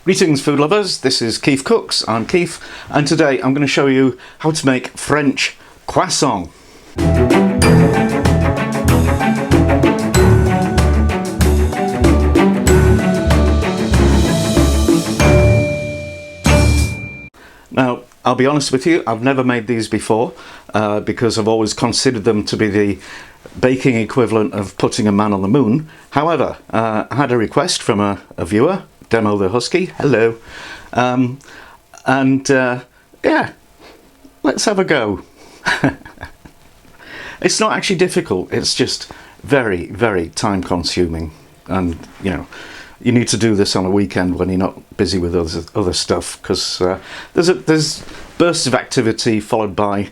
Greetings food lovers, this is Keith Cooks, I'm Keith, and today I'm going to show you how to make French croissant. Now, I'll be honest with you, I've never made these before because I've always considered them to be the baking equivalent of putting a man on the moon. However, I had a request from a viewer, Demo the Husky, hello, yeah, let's have a go. It's not actually difficult, it's just very, very time consuming, and you need to do this on a weekend when you're not busy with other stuff, because there's bursts of activity followed by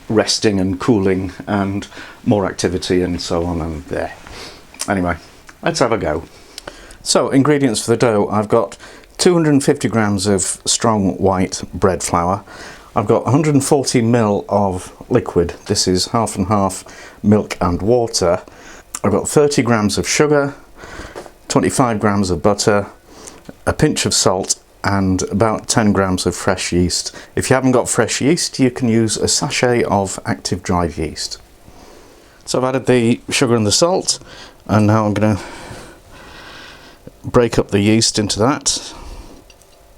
resting and cooling and more activity and so on, and there. Anyway, let's have a go. So, ingredients for the dough: I've got 250 grams of strong white bread flour. I've got 140 ml of liquid. This is half and half milk and water. I've got 30 grams of sugar, 25 grams of butter, a pinch of salt, and about 10 grams of fresh yeast. If you haven't got fresh yeast, you can use a sachet of active dried yeast. So I've added the sugar and the salt, and now I'm going to break up the yeast into that,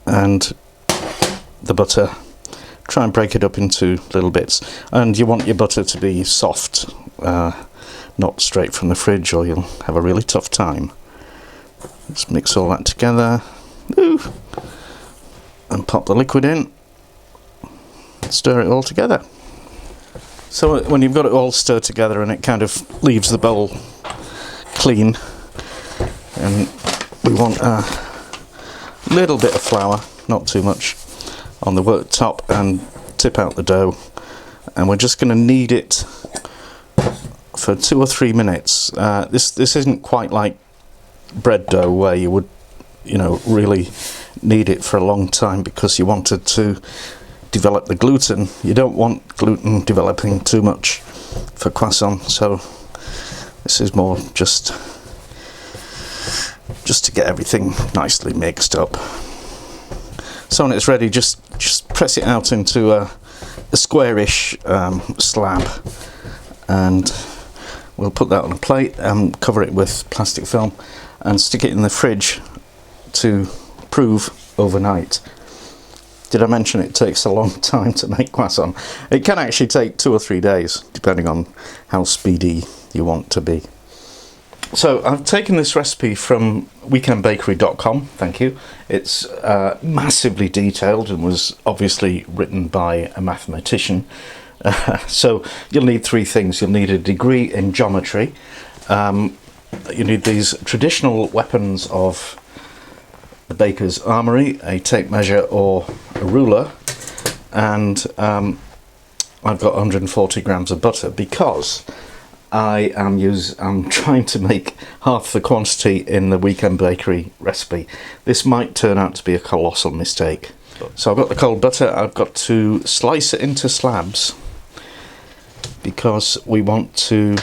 and the butter. Try and break it up into little bits, and you want your butter to be soft, not straight from the fridge, or you'll have a really tough time. Let's mix all that together. Ooh. And pop the liquid in, stir it all together. So when you've got it all stirred together and it kind of leaves the bowl clean, and we want a little bit of flour, not too much, on the work top, and tip out the dough, and we're just going to knead it for 2 or 3 minutes. This isn't quite like bread dough where you would really knead it for a long time because you wanted to develop the gluten. You don't want gluten developing too much for croissant, so this is more just to get everything nicely mixed up. So when it's ready, just press it out into a squarish slab, and we'll put that on a plate and cover it with plastic film and stick it in the fridge to prove overnight. Did I mention it takes a long time to make croissant? It can actually take 2 or 3 days, depending on how speedy you want to be. So I've taken this recipe from weekendbakery.com, thank you. It's massively detailed and was obviously written by a mathematician. So you'll need 3 things. You'll need a degree in geometry. You need these traditional weapons of the baker's armoury, a tape measure or a ruler, and I've got 140 grams of butter because I'm trying to make half the quantity in the Weekend Bakery recipe. This might turn out to be a colossal mistake. So I've got the cold butter. I've got to slice it into slabs because we want to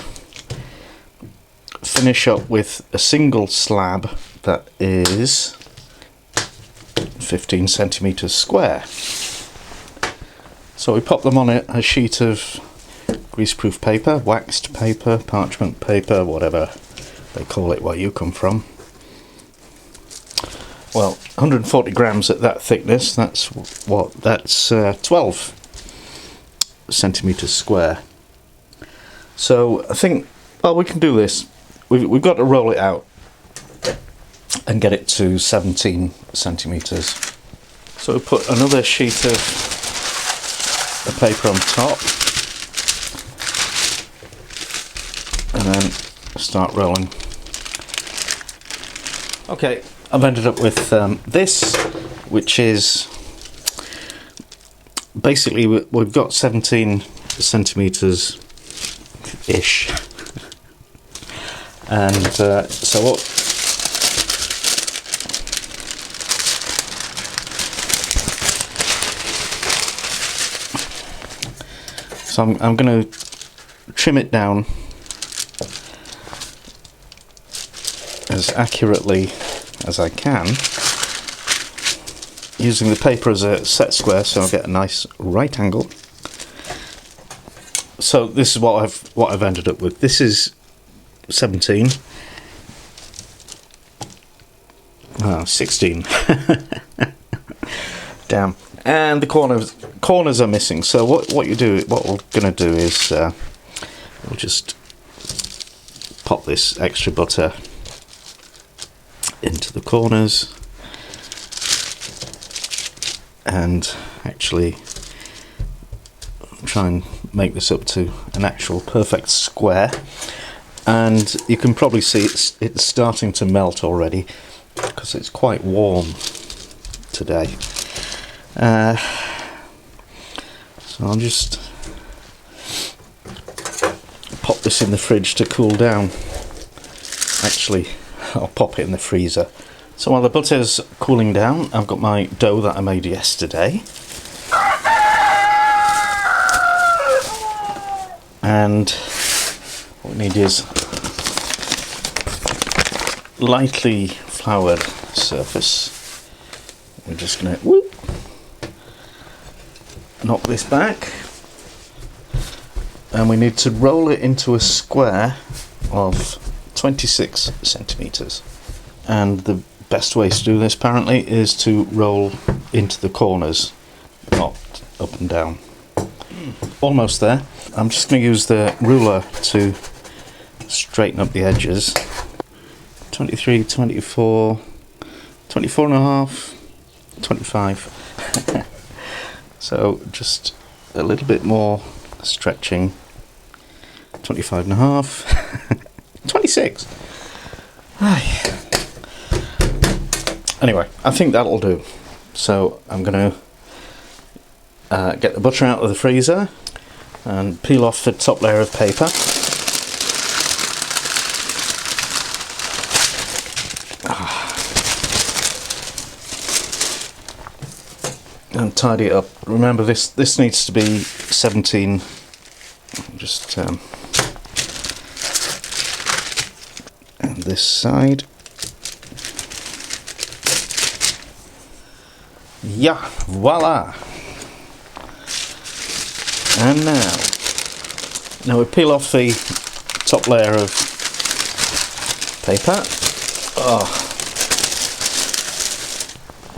finish up with a single slab that is 15 centimetres square. So we pop them on a sheet of greaseproof paper, waxed paper, parchment paper, whatever they call it where you come from. Well, 140 grams at that thickness, that's 12 centimetres square. So I think, well, we can do this. We've got to roll it out and get it to 17 centimetres. So we put another sheet of the paper on top, and then start rolling. Okay, I've ended up with this, which is basically we've got 17 centimetres ish, and so what so I'm going to trim it down as accurately as I can, using the paper as a set square so I'll get a nice right angle. So this is what I've ended up with. This is 17. 16. Damn. And the corners are missing. So what we're gonna do is we'll just pop this extra butter into the corners and actually try and make this up to an actual perfect square. And you can probably see it's starting to melt already because it's quite warm today. So I'll just pop this in the fridge to cool down. Actually, I'll pop it in the freezer. So while the butter's cooling down, I've got my dough that I made yesterday. And what we need is lightly floured surface. We're just going to knock this back, and we need to roll it into a square of 26 centimetres. And the best way to do this apparently is to roll into the corners, not up and down. Almost there. I'm just going to use the ruler to straighten up the edges. 23, 24, 24 and a half, 25. So just a little bit more stretching. 25 and a half, 26. Anyway, I think that'll do. So I'm going to get the butter out of the freezer and peel off the top layer of paper. And tidy it up. Remember, this needs to be 17. Just and this side. Yeah, voila. And now we peel off the top layer of paper. Oh.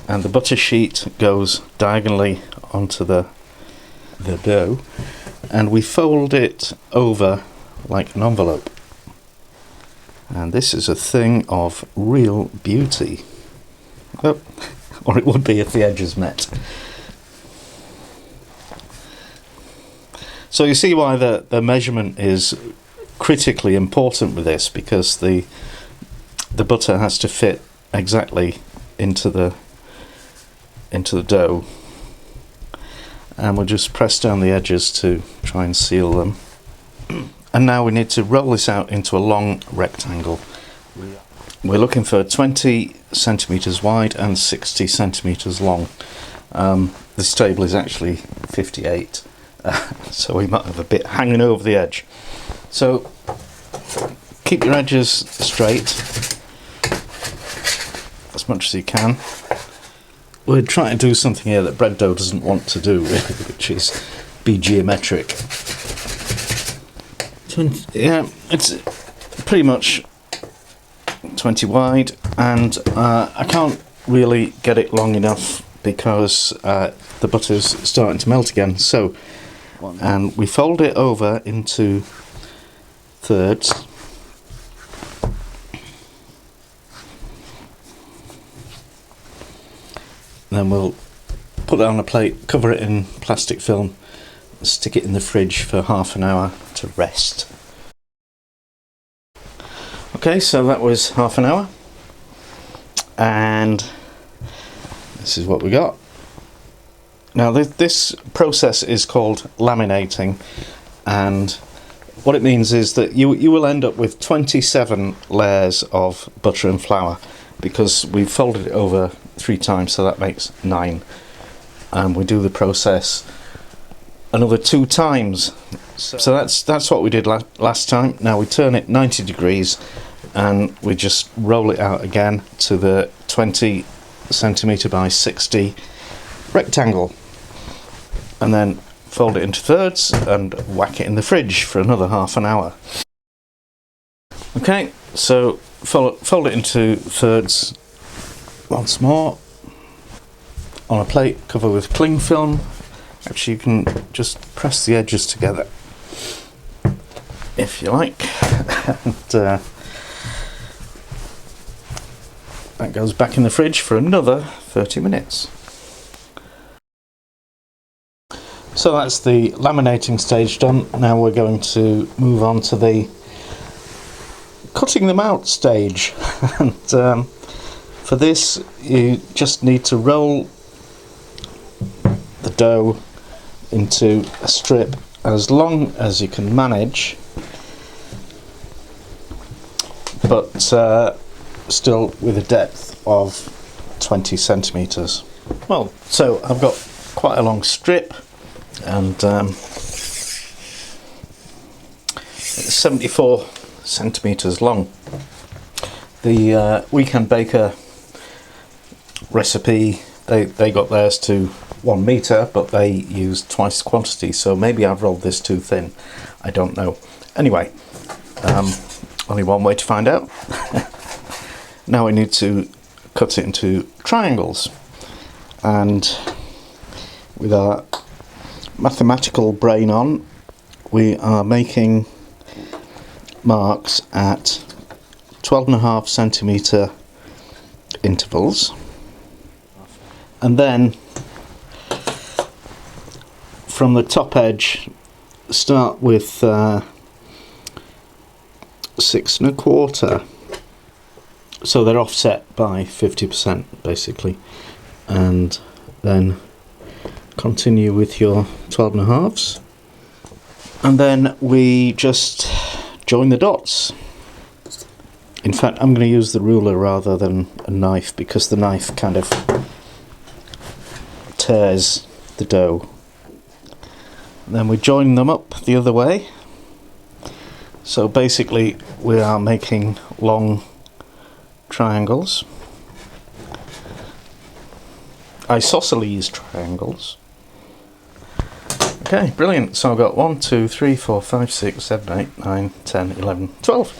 And the butter sheet goes diagonally onto the dough, and we fold it over like an envelope. And this is a thing of real beauty. Oh, or it would be if the edges met. So you see why the measurement is critically important with this, because the butter has to fit exactly into the dough, and we'll just press down the edges to try and seal them. And now we need to roll this out into a long rectangle. We're looking for 20 centimetres wide and 60 centimetres long. This table is actually 58, so we might have a bit hanging over the edge. So keep your edges straight as much as you can. We're trying to do something here that bread dough doesn't want to do, which is be geometric. Yeah, it's pretty much 20 wide, and I can't really get it long enough because the butter's starting to melt again. So, and we fold it over into thirds. Then we'll put it on a plate, cover it in plastic film, stick it in the fridge for half an hour to rest. Okay, so that was half an hour, and this is what we got. Now this process is called laminating, and what it means is that you will end up with 27 layers of butter and flour, because we've folded it over 3 times, so that makes 9, and we do the process another 2 times. So that's what we did last time. Now we turn it 90 degrees, and we just roll it out again to the 20 centimetre by 60 rectangle, and then fold it into thirds and whack it in the fridge for another half an hour. Okay, so fold it into thirds once more on a plate, cover with cling film. Actually, you can just press the edges together if you like. And that goes back in the fridge for another 30 minutes. So that's the laminating stage done. Now we're going to move on to the cutting them out stage. And for this, you just need to roll the dough into a strip as long as you can manage, but still with a depth of 20 centimetres. Well, so I've got quite a long strip, and it's 74 centimetres long. The Weekend Baker recipe, they got theirs to 1 metre, but they used twice the quantity, so maybe I've rolled this too thin. I don't know. Anyway, only one way to find out. Now we need to cut it into triangles, and with our mathematical brain on, we are making marks at 12.5 centimetre intervals, and then from the top edge start with 6 1/4, so they're offset by 50% basically, and then continue with your 12.5s, and then we just join the dots. In fact, I'm going to use the ruler rather than a knife, because the knife kind of tears the dough. Then we join them up the other way. So basically we are making long triangles, isosceles triangles. Okay, brilliant. So I've got 1, 2, 3, 4, 5, 6, 7, 8, 9, 10, 11, 12.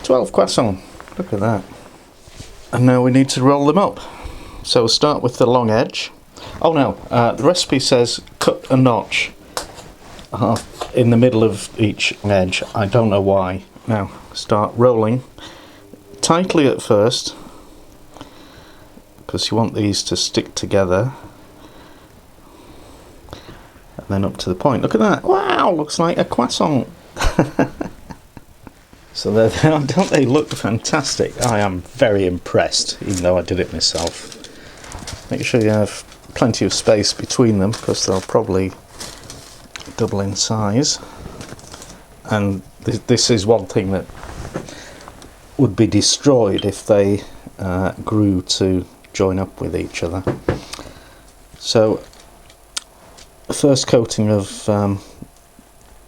12 croissants. Look at that. And now we need to roll them up. So start with the long edge. Oh no, the recipe says cut a notch in the middle of each edge. I don't know why. Now start rolling tightly at first, because you want these to stick together, and then up to the point. Look at that. Wow, looks like a croissant. So there they are. Don't they look fantastic? I am very impressed, even though I did it myself. Make sure you have plenty of space between them, because they'll probably double in size. And this is one thing that would be destroyed if they grew to join up with each other. So first coating of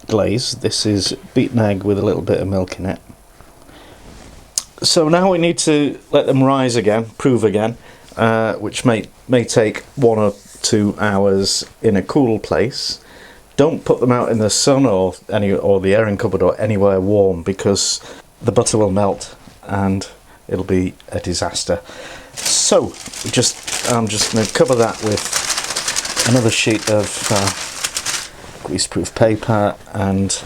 glaze. This is beaten egg with a little bit of milk in it. So now we need to let them rise again, prove again, which may take 1 or 2 hours in a cool place. Don't put them out in the sun or the airing cupboard or anywhere warm, because the butter will melt and it'll be a disaster. So I'm just going to cover that with another sheet of greaseproof paper and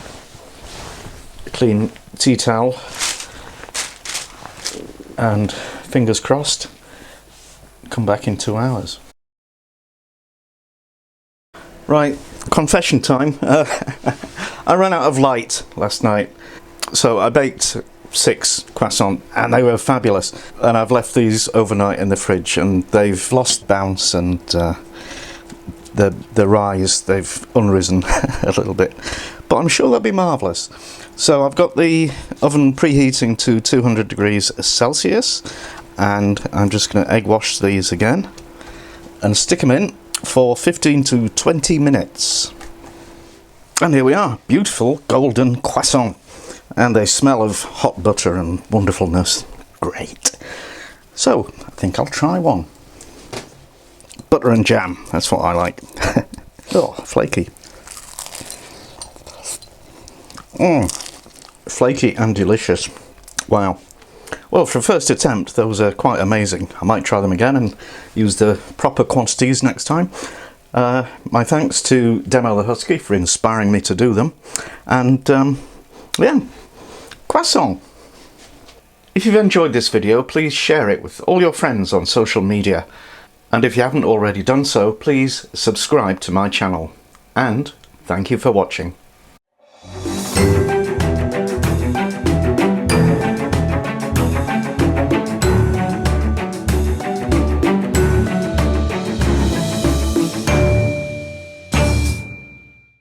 a clean tea towel, and fingers crossed, come back in 2 hours. Right, confession time. I ran out of light last night, so I baked 6 croissants and they were fabulous, and I've left these overnight in the fridge and they've lost bounce, and the rise, they've unrisen a little bit, but I'm sure they'll be marvellous. So I've got the oven preheating to 200 degrees Celsius, and I'm just going to egg wash these again and stick them in for 15 to 20 minutes. And here we are, beautiful golden croissant. and they smell of hot butter and wonderfulness. Great. So I think I'll try one. Butter and jam, that's what I like. Oh, flaky. Flaky and delicious. Wow. Well, for a first attempt, those are quite amazing. I might try them again and use the proper quantities next time. My thanks to Demo the Husky for inspiring me to do them. And yeah, croissant. If you've enjoyed this video, please share it with all your friends on social media. And if you haven't already done so, please subscribe to my channel. And thank you for watching.